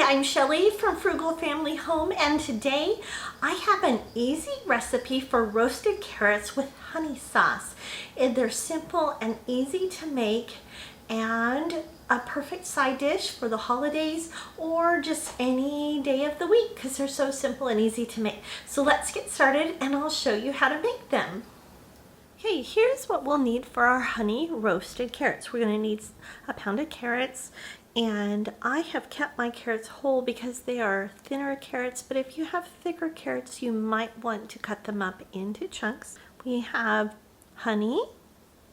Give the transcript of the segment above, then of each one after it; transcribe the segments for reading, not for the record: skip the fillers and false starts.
Hi, I'm Shelly from Frugal Family Home, and today I have an easy recipe for roasted carrots with honey sauce. They're simple and easy to make and a perfect side dish for the holidays or just any day of the week because they're so simple and easy to make. So let's get started and I'll show you how to make them. Okay, here's what we'll need for our honey roasted carrots. We're going to need a pound of carrots, and I have kept my carrots whole because they are thinner carrots, but if you have thicker carrots, you might want to cut them up into chunks. We have honey,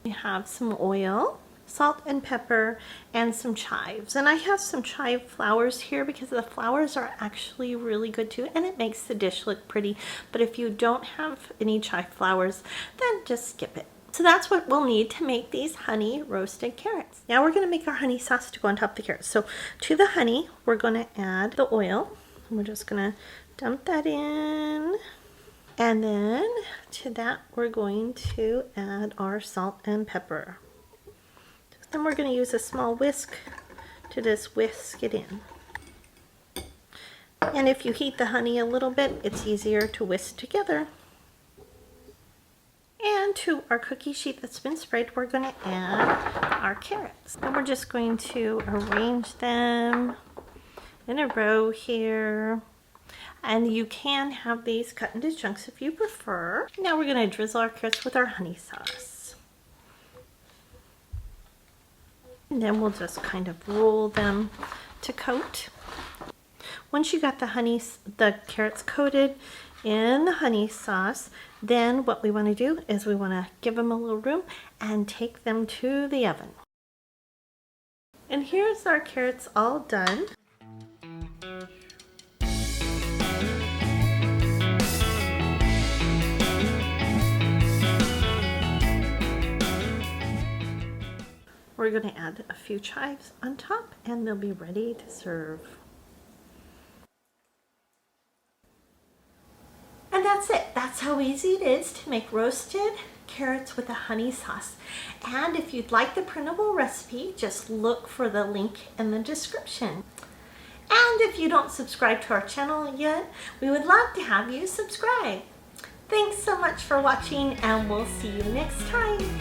we have some oil, salt and pepper, and some chives. And I have some chive flowers here because the flowers are actually really good too, and it makes the dish look pretty. But if you don't have any chive flowers, then just skip it. So that's what we'll need to make these honey roasted carrots. Now we're going to make our honey sauce to go on top of the carrots. So to the honey, we're going to add the oil. We're just going to dump that in. And then to that, we're going to add our salt and pepper. Then we're going to use a small whisk to just whisk it in. And if you heat the honey a little bit, it's easier to whisk together. And to our cookie sheet that's been sprayed, we're going to add our carrots. And we're just going to arrange them in a row here. And you can have these cut into chunks if you prefer. Now we're going to drizzle our carrots with our honey sauce. And then we'll just kind of roll them to coat. Once you got the carrots coated in the honey sauce, then what we want to do is we want to give them a little room and take them to the oven. And here's our carrots all done. We're going to add a few chives on top and they'll be ready to serve. And that's it. That's how easy it is to make roasted carrots with a honey sauce. And if you'd like the printable recipe, just look for the link in the description. And if you don't subscribe to our channel yet, we would love to have you subscribe. Thanks so much for watching, and we'll see you next time.